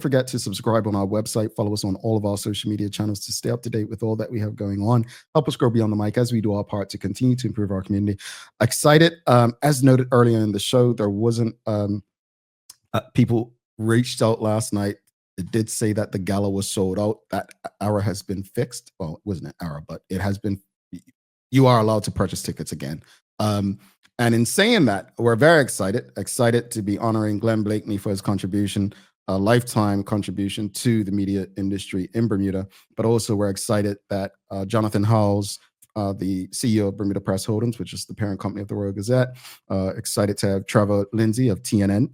forget to subscribe on our website. Follow us on all of our social media channels to stay up to date with all that we have going on. Help us grow beyond the mic as we do our part to continue to improve our community. Excited. As noted earlier in the show, there wasn't people reached out last night. It did say that the gala was sold out. That error has been fixed. Well, it wasn't an error, but it has been. You are allowed to purchase tickets again. And in saying that, we're very excited to be honoring Glenn Blakeney for his contribution, a lifetime contribution to the media industry in Bermuda. But also we're excited that Jonathan Howells, the CEO of Bermuda Press Holdings, which is the parent company of the Royal Gazette, excited to have Trevor Lindsay of TNN,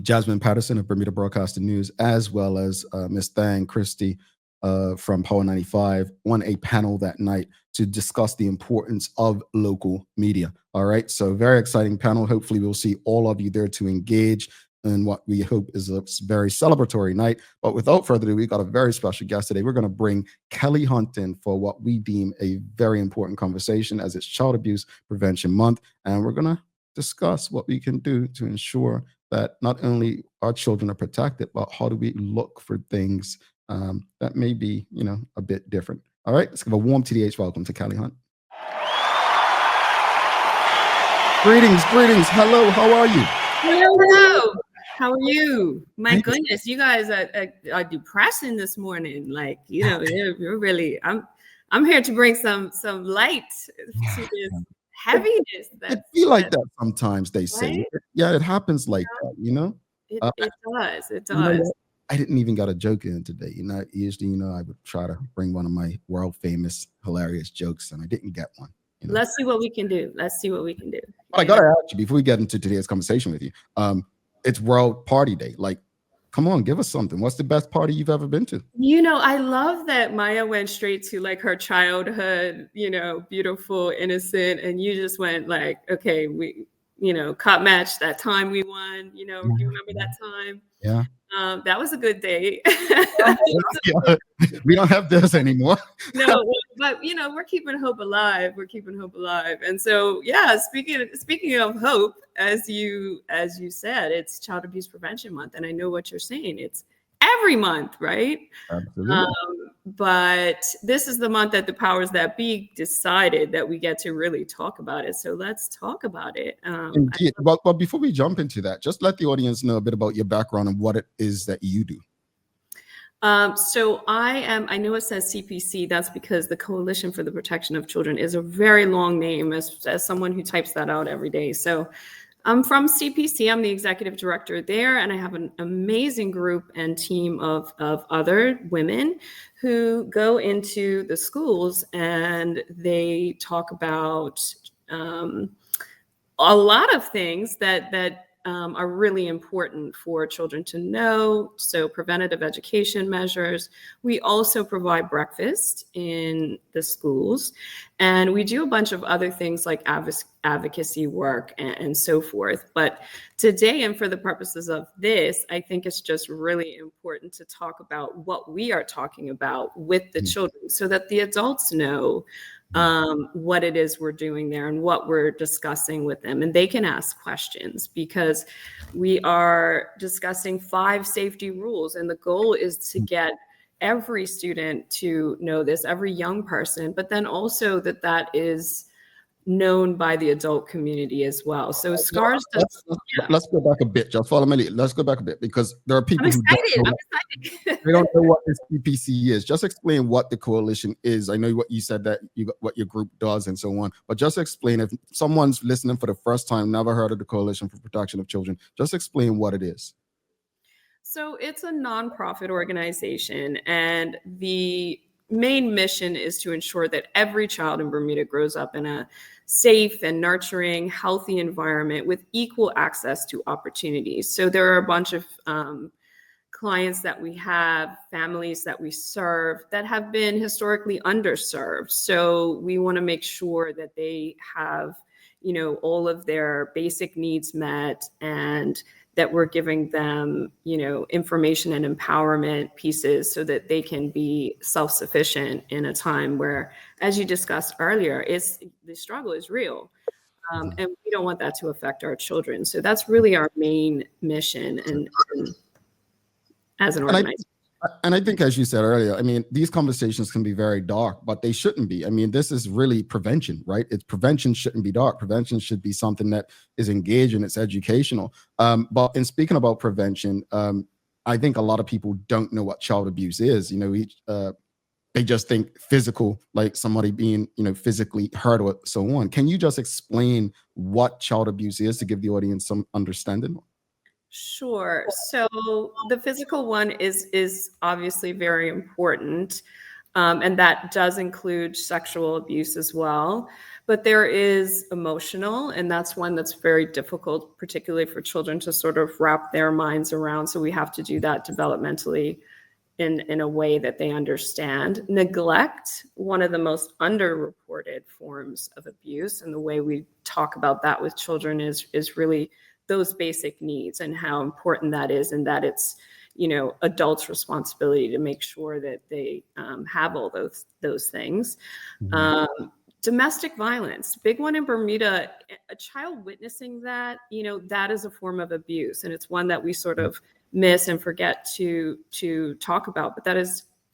Jasmine Patterson of Bermuda Broadcasting News, as well as Miss Thang Christie from Power 95 on a panel that night to discuss the importance of local media. All right, so very exciting panel. Hopefully we'll see all of you there to engage in what we hope is a very celebratory night. But without further ado, we got a very special guest today. We're going to bring Kelly Hunt in for what we deem a very important conversation, as it's Child Abuse Prevention Month, and we're going to discuss what we can do to ensure that not only our children are protected, but how do we look for things that may be, a bit different. All right, let's give a warm TDH welcome to Kelly Hunt. Greetings. Hello, how are you? Hello. How are you? My goodness, you guys are depressing this morning. Like, you're really. I'm here to bring some light to this heaviness. It be like that sometimes. They say, right? Yeah, it happens like that. It does. It does. I didn't even got a joke in today. Usually, I would try to bring one of my world famous, hilarious jokes, and I didn't get one. Let's see what we can do. But I gotta ask you before we get into today's conversation with you. It's World Party Day. Like, come on, give us something. What's the best party you've ever been to? I love that Maya went straight to like her childhood, beautiful, innocent, and you just went like, okay, we, cup match that time we won. Do you remember that time? Yeah. That was a good day. Yeah, we don't have this anymore. No, but we're keeping hope alive. And so, yeah, speaking of hope, as you said, it's Child Abuse Prevention Month, and I know what you're saying. It's every month, right? Absolutely. But this is the month that the powers that be decided that we get to really talk about it. So let's talk about it. Indeed. But before we jump into that, just let the audience know a bit about your background and what it is that you do. So I know it says CPC. That's because the Coalition for the Protection of Children is a very long name as someone who types that out every day. So I'm from CPC. I'm the executive director there, and I have an amazing group and team of other women who go into the schools and they talk about a lot of things that are really important for children to know. So preventative education measures. We also provide breakfast in the schools, and we do a bunch of other things like advocacy work and so forth. But today, and for the purposes of this, I think it's just really important to talk about what we are talking about with the children so that the adults know what it is we're doing there and what we're discussing with them. And they can ask questions because we are discussing 5 safety rules. And the goal is to get every student to know this, every young person, but then also that is known by the adult community as well. So SCARS let's go back a bit. Just follow me. Let's go back a bit because there are people who they don't know what this CPC is. Just explain what the coalition is. I know what you said that what your group does and so on, but just explain if someone's listening for the first time, never heard of the Coalition for Protection of Children, just explain what it is. So it's a nonprofit organization, and the main mission is to ensure that every child in Bermuda grows up in a safe and nurturing, healthy environment with equal access to opportunities. So there are a bunch of clients that we have, families that we serve that have been historically underserved. So we want to make sure that they have, all of their basic needs met, and that we're giving them, information and empowerment pieces so that they can be self-sufficient in a time where, as you discussed earlier, the struggle is real. And we don't want that to affect our children. So that's really our main mission. And as an And I organization. and I think, as you said earlier, I mean, these conversations can be very dark, but they shouldn't be. I mean, this is really prevention, right? It's prevention shouldn't be dark. Prevention should be something that is engaging, it's educational. But in speaking about prevention, I think a lot of people don't know what child abuse is. They just think physical, like somebody being, physically hurt or so on. Can you just explain what child abuse is to give the audience some understanding? Sure. So the physical one is obviously very important, and that does include sexual abuse as well. But there is emotional, and that's one that's very difficult, particularly for children to sort of wrap their minds around. So we have to do that developmentally in a way that they understand. Neglect, one of the most underreported forms of abuse, and the way we talk about that with children is really those basic needs and how important that is, and that it's adults' responsibility to make sure that they have all those things. Mhm. Domestic violence, big one in Bermuda. A child witnessing that, that is a form of abuse, and it's one that we sort of miss and forget to talk about. But that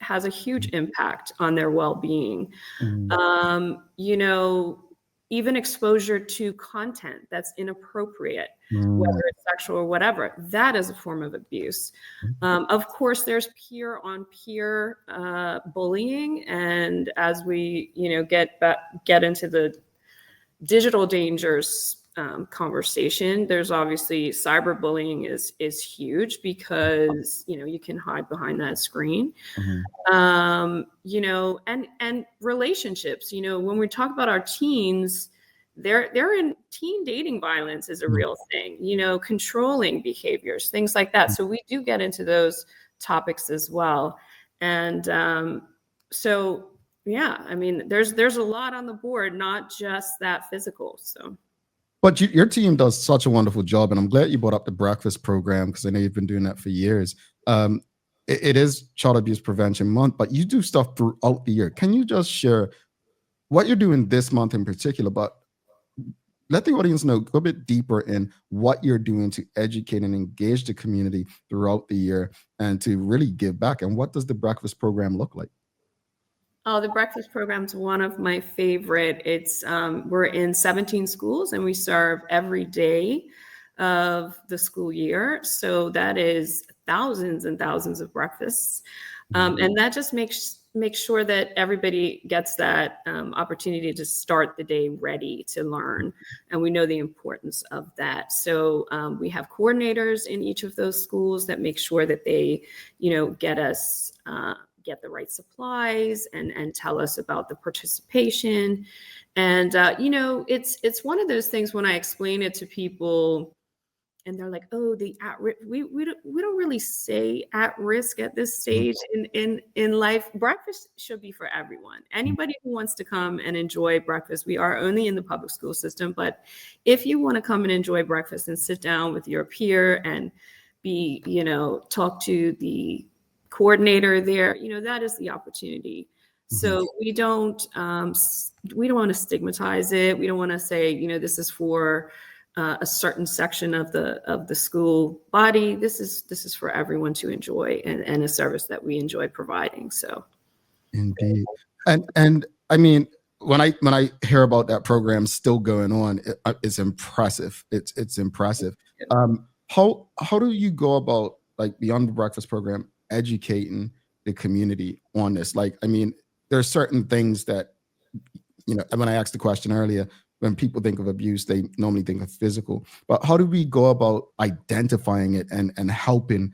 has a huge impact on their well-being. Mhm. Even exposure to content that's inappropriate, Mhm. whether it's sexual or whatever, that is a form of abuse. Of course, there's peer on peer bullying, and as we get into the digital dangers conversation, there's obviously cyberbullying is huge because you can hide behind that screen. Mhm. And relationships, when we talk about our teens, they're in teen dating violence is a Mhm. real thing, controlling behaviors, things like that. So we do get into those topics as well. And so yeah, I mean, there's a lot on the board, not just that physical. So But your team does such a wonderful job, and I'm glad you brought up the breakfast program because I know you've been doing that for years. It is Child Abuse Prevention Month, but you do stuff throughout the year. Can you just share what you're doing this month in particular, but let the audience know, go a bit deeper in what you're doing to educate and engage the community throughout the year and to really give back? And what does the breakfast program look like? Oh, the breakfast program's one of my favorite. It's we're in 17 schools and we serve every day of the school year. So that is thousands and thousands of breakfasts. Mhm. And that just makes sure that everybody gets that opportunity to start the day ready to learn. And we know the importance of that. So we have coordinators in each of those schools that make sure that they, get us get the right supplies and tell us about the participation. And it's one of those things when I explain it to people and they're like, oh, the at risk. We don't really say at risk at this stage in life. Breakfast should be for everyone. Anybody who wants to come and enjoy breakfast. We are only in the public school system, but if you want to come and enjoy breakfast and sit down with your peer and be, talk to the coordinator there, that is the opportunity. Mhm. So we don't want to stigmatize it. We don't want to say, this is for a certain section of the school body. This is for everyone to enjoy, and a service that we enjoy providing. So Indeed. And I mean, when I hear about that program still going on, it's impressive. It's impressive. How do you go about, like, beyond the breakfast program, educating the community on this? Like, I mean, there are certain things that, when I asked the question earlier, when people think of abuse, they normally think of physical. But how do we go about identifying it and helping?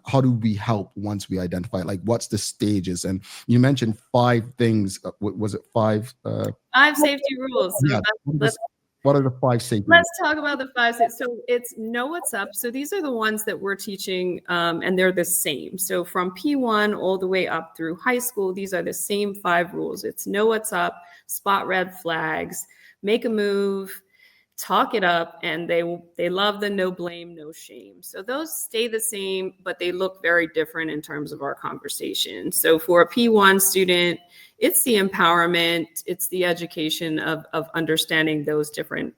How do we help once we identify it? Like, what's the stages? And you mentioned five things. Was it five? 5 safety rules. So Yeah. let's What are the five safety rules? let's talk about the 5 So it's know what's up. So these are the ones that we're teaching, and they're the same. So from P1 all the way up through high school, these are the same 5 rules. It's know what's up, spot red flags, make a move, talk it up, and they love the no blame, no shame. So those stay the same, but they look very different in terms of our conversation. So for a P1 student, it's the empowerment, it's the education of understanding those different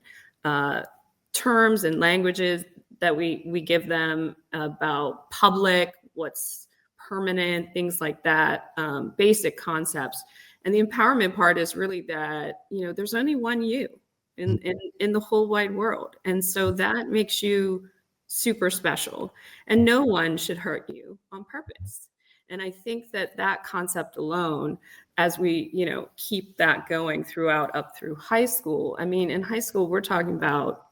terms and languages that we give them about public, what's permanent, things like that, basic concepts. And the empowerment part is really that, there's only one you in the whole wide world. And so that makes you super special, and no one should hurt you on purpose. And I think that concept alone, as we, keep that going up through high school. I mean, in high school, we're talking about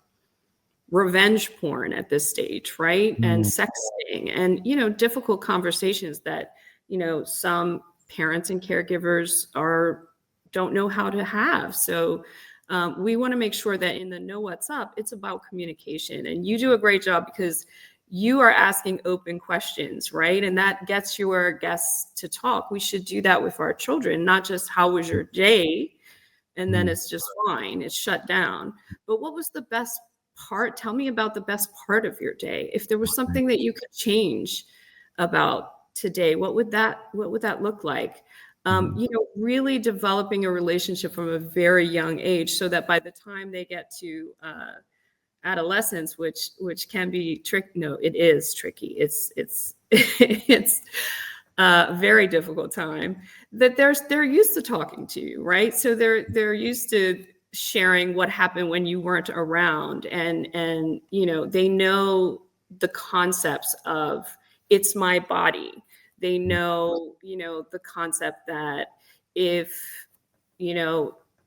revenge porn at this stage, right? And sexting and, difficult conversations that, some parents and caregivers don't know how to have. So we want to make sure that in the Know What's Up, it's about communication. And you do a great job because you are asking open questions, right? And that gets your guests to talk. We should do that with our children, not just how was your day? And then it's just fine, it's shut down. But what was the best part? Tell me about the best part of your day. If there was something that you could change about today, what would that look like? Really developing a relationship from a very young age so that by the time they get to adolescence, which can be tricky. No, it is tricky. It's it's a very difficult time, that they're used to talking to you, right? So they're used to sharing what happened when you weren't around, and they know the concepts of it's my body. They know, the concept that if,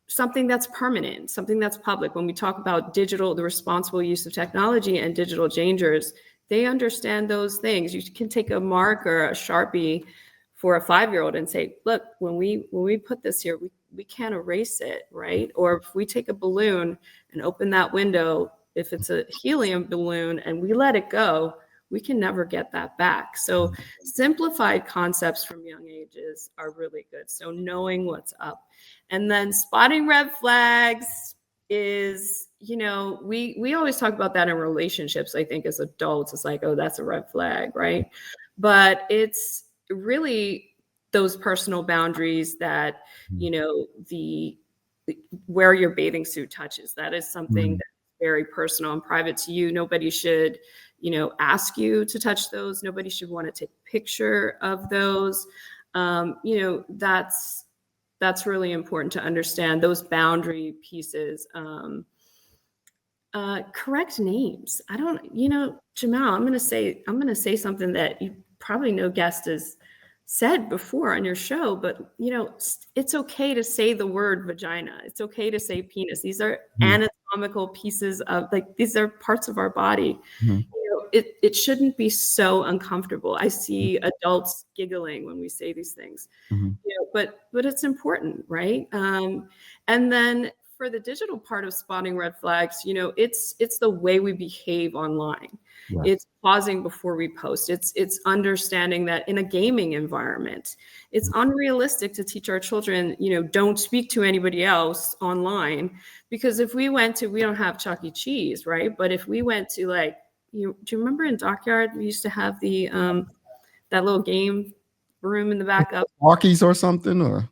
something that's permanent, something that's public, when we talk about the responsible use of technology and digital dangers, they understand those things. You can take a mark or a Sharpie for a 5-year-old and say, look, when we put this here, we can't erase it, right? Or if we take a balloon and open that window, if it's a helium balloon and we let it go, we can never get that back. So simplified concepts from young ages are really good. So knowing what's up. And then spotting red flags is, we always talk about that in relationships. I think as adults, it's like, oh, that's a red flag, right? But it's really those personal boundaries that, where your bathing suit touches. That is something that's very personal and private to you. Nobody should, ask you to touch those. Nobody should want to take a picture of those. That's really important to understand those boundary pieces. Correct names. I don't, Jamel, I'm going to say something that you probably no guest has said before on your show, but it's okay to say the word vagina. It's okay to say penis. These are anatomical pieces of, these are parts of our body. It shouldn't be so uncomfortable. I see adults giggling when we say these things, but it's important, right? And then for the digital part of spotting red flags, it's the way we behave online. Yes. It's pausing before we post. It's understanding that in a gaming environment, it's unrealistic to teach our children, don't speak to anybody else online, because if we don't have Chuck E. Cheese, right? But if we went to do you remember in Dockyard, we used to have the that little game room in the back of Rockies or something, or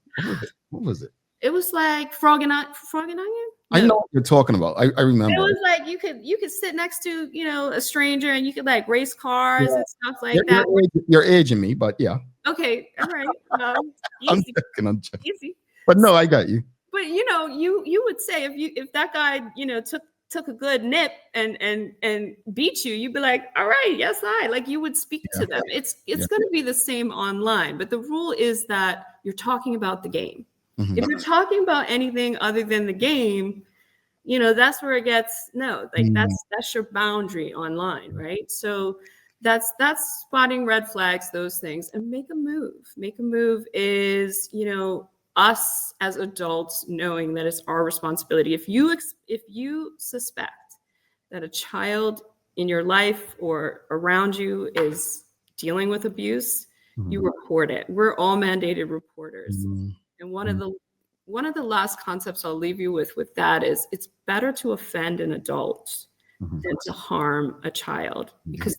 what was it? It was like Frog and Onion. No. I know what you're talking about. I remember. It was like you could sit next to a stranger and you could race cars and stuff like that. You're aging me, but yeah. Okay, all right. I'm joking. Easy. But no, I got you. But you would say if that guy took a good nip and beat you, you'd be like, all right, yes, you would speak to them. It's going to be the same online, but the rule is that you're talking about the game. If you're talking about anything other than the game, that's where it gets that's your boundary online, right? So that's spotting red flags, those things, and make a move. Make a move is us as adults knowing that it's our responsibility. If you suspect that a child in your life or around you is dealing with abuse, you report it. We're all mandated reporters. And one of the last concepts I'll leave you with that is it's better to offend an adult than to harm a child, because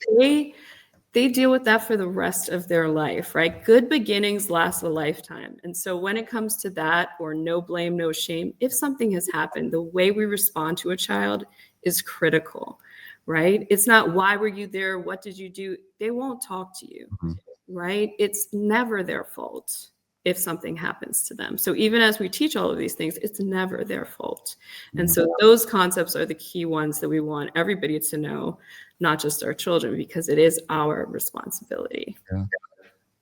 they deal with that for the rest of their life, right? Good beginnings last a lifetime. And so when it comes to that, or no blame, no shame, if something has happened, the way we respond to a child is critical, right? It's not, why were you there? What did you do? They won't talk to you, Mhm. right? It's never their fault if something happens to them. So even as we teach all of these things, it's never their fault. And Yeah. so those concepts are the key ones that we want everybody to know, not just our children, because it is our responsibility. Yeah.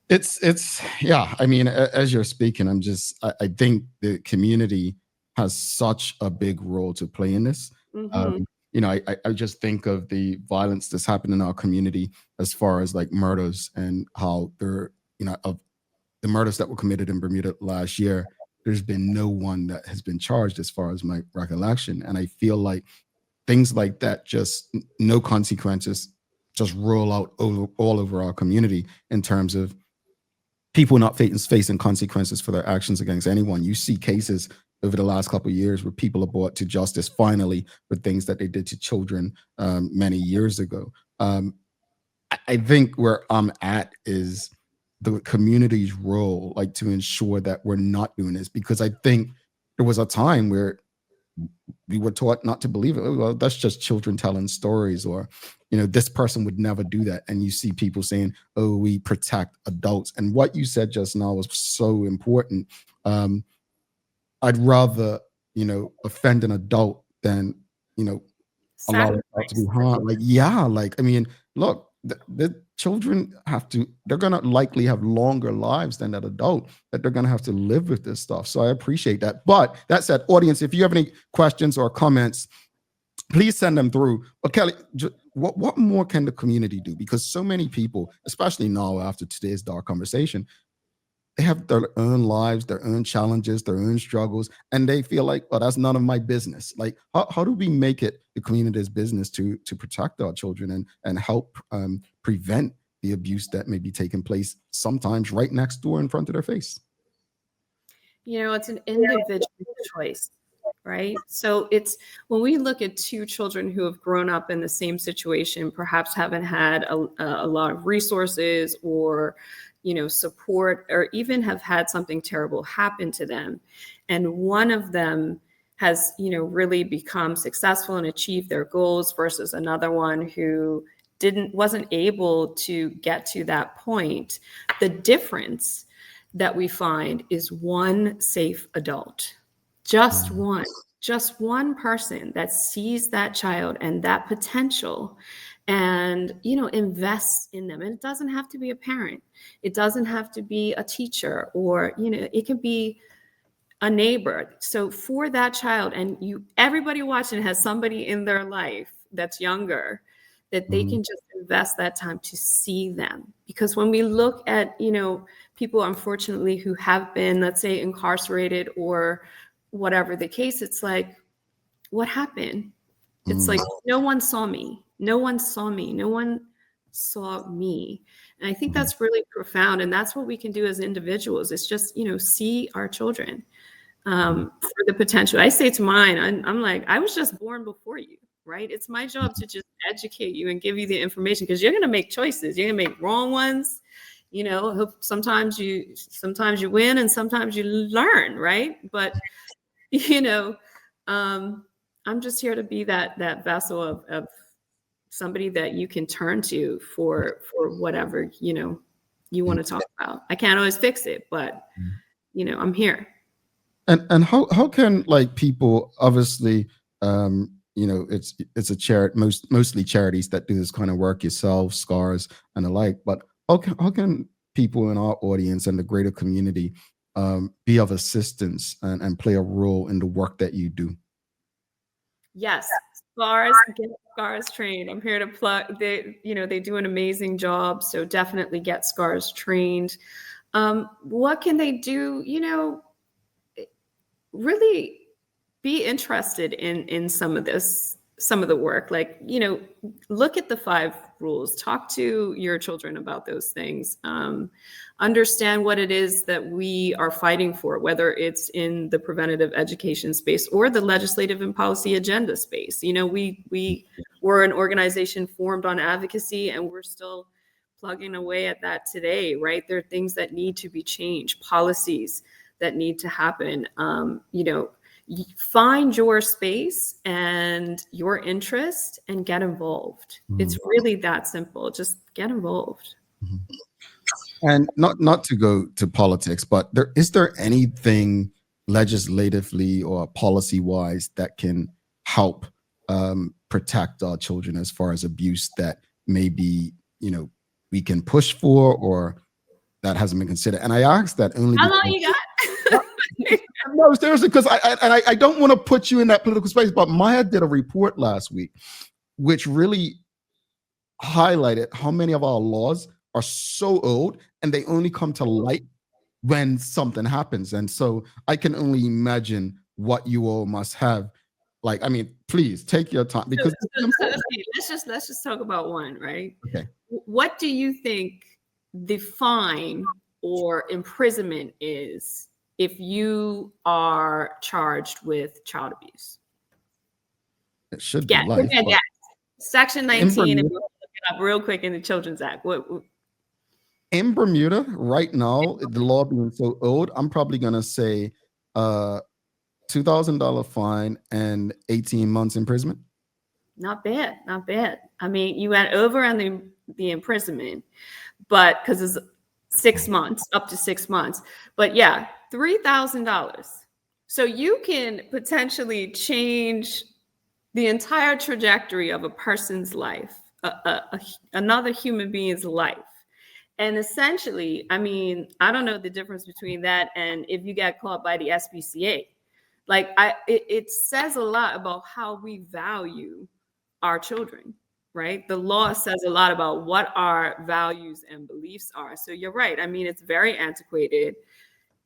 It's yeah. I mean, as you're speaking, I think the community has such a big role to play in this. Hmm. Um, I just think of the violence that's happened in our community as far as like murders and how of the murders that were committed in Bermuda last year. There's been no one that has been charged, as far as my recollection, and I feel like things like that, just no consequences, just roll out all over our community in terms of people not facing consequences for their actions against anyone. You see cases over the last couple of years where people are brought to justice finally for things that they did to children many years ago. I think where I'm at is the community's role, like to ensure that we're not doing this, because I think there was a time where we were taught not to believe it. Oh, well, that's just children telling stories, or this person would never do that. And you see people saying, oh, we protect adults. And what you said just now was so important. um, I'd rather offend an adult than you know allow themselves to be Sacrifice. harmed. Like, yeah, like, I mean, look, the children they're gonna likely have longer lives than that adult, that they're gonna have to live with this stuff. So I appreciate that. But that said, audience, if you have any questions or comments, please send them through. But Kelly, what more can the community do? Because so many people, especially now after today's dark conversation, they have their own lives, their own challenges, their own struggles, and they feel like, well, that's none of my business. Like, how do we make it the community's business to protect our children and help prevent the abuse that may be taking place sometimes right next door in front of their face? It's an individual choice, right? So it's, when we look at two children who have grown up in the same situation, perhaps haven't had a lot of resources or, support, or even have had something terrible happen to them, and one of them has, really become successful and achieved their goals versus another one who wasn't able to get to that point. The difference that we find is one safe adult, just Mm, one, just one person that sees that child and that potential, and invests in them. And it doesn't have to be a parent, it doesn't have to be a teacher, or it can be a neighbor. So for that child, and everybody watching has somebody in their life that's younger, that they mhm, can just invest that time to see them. Because when we look at, people, unfortunately, who have been, let's say, incarcerated or whatever the case, it's like, what happened? It's mm, like, no one saw me. No one saw me. No one saw me. And I think mhm, that's really profound. And that's what we can do as individuals. It's just, see our children mhm, for the potential. I say to mine, I'm like, I was just born before you, right? It's my job to just educate you and give you the information, because you're going to make choices. You're going to make wrong ones. Sometimes you win and sometimes you learn, right? But, you know, um, I'm just here to be that vessel of somebody that you can turn to for whatever, you want to talk about. I can't always fix it, but, mhm. I'm here. And how can, like, people, obviously, it's a charity, mostly charities that do this kind of work, yourself, scars and the like, but how can people in our audience and the greater community be of assistance and play a role in the work that you do? Yes, scars, get scars trained. I'm here to plug. They do an amazing job. So definitely get scars trained. What can they do? Really be interested in some of the work. Like, look at the 5 rules, talk to your children about those things, understand what it is that we are fighting for, whether it's in the preventative education space or the legislative and policy agenda space. We were an organization formed on advocacy, and we're still plugging away at that today, right? There are things that need to be changed, policies that need to happen. find your space and your interest and get involved. It's really that simple. Just get involved. And not to go to politics, but is there anything legislatively or policy wise that can help protect our children as far as abuse that maybe we can push for, or that hasn't been considered? And I ask that only How long you got? no, seriously, because I don't want to put you in that political space, but Maya did a report last week which really highlighted how many of our laws are so old and they only come to light when something happens. And so I can only imagine what you all must have. Like, I mean, please take your time, because let's just talk about one, right? Okay. What do you think the fine or imprisonment is if you are charged with child abuse? It should be life. Yeah. Section 19, and we'll look it up real quick in the Children's Act. In Bermuda, right now, the law being so old, I'm probably gonna say $2,000 fine and 18 months imprisonment. Not bad, not bad. I mean, you went over on the imprisonment, but because it's 6 months, up to 6 months. But yeah, $3,000. So you can potentially change the entire trajectory of a person's life, another human being's life. And essentially, I mean, I don't know the difference between that and if you get caught by the SPCA. Like, it says a lot about how we value our children, right? The law says a lot about what our values and beliefs are. So you're right. I mean, it's very antiquated.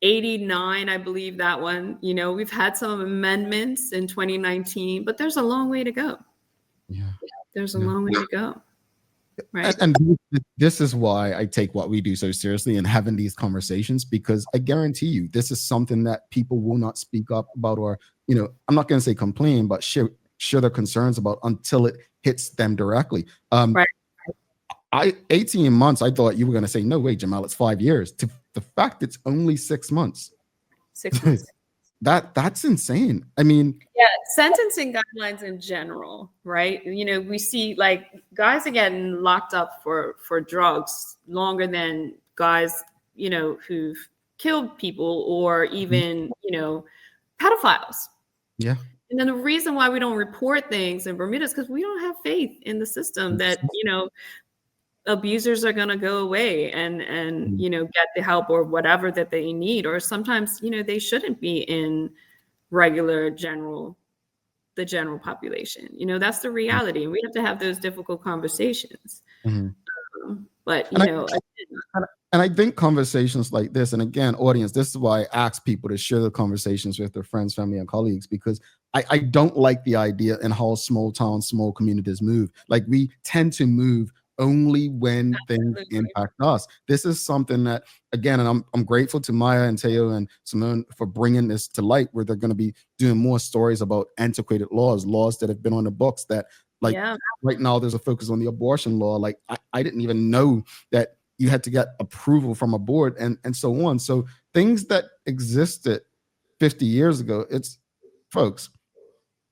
89, I believe that one. We've had some amendments in 2019, but there's a long way to go. Yeah. There's a long way to go. Right. And this is why I take what we do so seriously and having these conversations, because I guarantee you, this is something that people will not speak up about, or, I'm not going to say complain, but share their concerns about until it hits them directly. Right. 18 months, I thought you were going to say, no way, Jamel, it's 5 years. To the fact it's only 6 months. 6 months. That's insane. I mean, yeah, sentencing guidelines in general, right? We see like guys are getting locked up for drugs longer than guys, who've killed people, or even, pedophiles. Yeah. And then the reason why we don't report things in Bermuda is because we don't have faith in the system that, abusers are going to go away and get the help or whatever that they need. Or sometimes, they shouldn't be in the general population. That's the reality. And we have to have those difficult conversations. But, and I think conversations like this, and again, audience, this is why I ask people to share the conversations with their friends, family, and colleagues, because I don't like the idea in how small towns, small communities move. Like, we tend to move only when things impact us. This is something that, again, and I'm grateful to Maya and Teo and Simone for bringing this to light, where they're going to be doing more stories about antiquated laws that have been on the books that, like, right now there's a focus on the abortion law. Like, I didn't even know that you had to get approval from a board and so on. So things that existed 50 years ago, folks,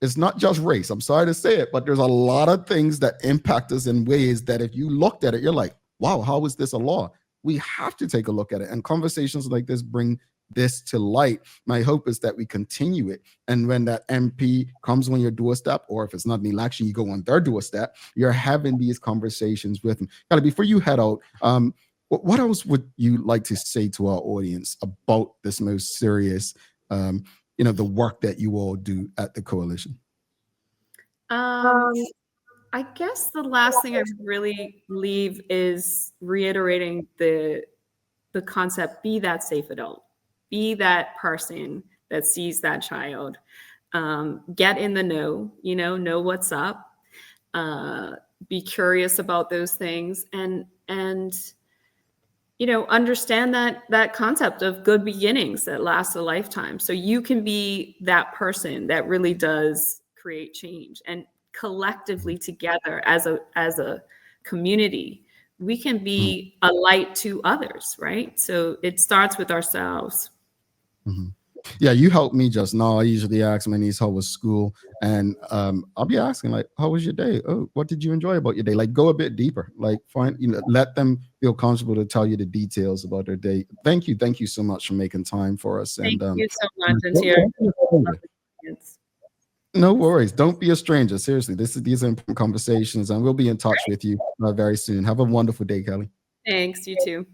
it's not just race. I'm sorry to say it, but there's a lot of things that impact us in ways that if you looked at it, you're like, wow, how is this a law? We have to take a look at it. And conversations like this bring this to light. My hope is that we continue it. And when that MP comes on your doorstep, or if it's not an election, you go on their doorstep, you're having these conversations with them. Kind of before you head out, what else would you like to say to our audience about this most serious the work that you all do at the coalition? I guess the last thing I really leave is reiterating the concept: be that safe adult, be that person that sees that child, get in the know, know what's up, be curious about those things, and understand that concept of good beginnings that last a lifetime. So you can be that person that really does create change, and collectively together as a community, we can be a light to others, right? So it starts with ourselves. Yeah, you helped me just now. I usually ask my niece how was school, and I'll be asking like, "How was your day? Oh, what did you enjoy about your day?" Like, go a bit deeper. Like, find let them feel comfortable to tell you the details about their day. Thank you so much for making time for us. Thank And you so much, and to your don't be a stranger. lovely audience. No worries. Don't be a stranger. Seriously, these are important conversations, and we'll be in touch with you very soon. Have a wonderful day, Kelly. Thanks, you too.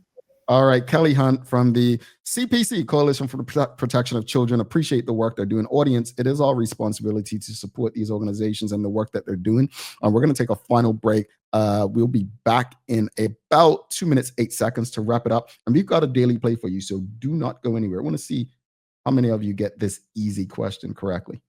All right, Kelly Hunt from the CPC, Coalition for the Protection of Children. Appreciate the work they're doing. Audience, it is our responsibility to support these organizations and the work that they're doing. We're going to take a final break. We'll be back in about 2 minutes, 8 seconds to wrap it up. And we've got a daily play for you, so do not go anywhere. I want to see how many of you get this easy question correctly.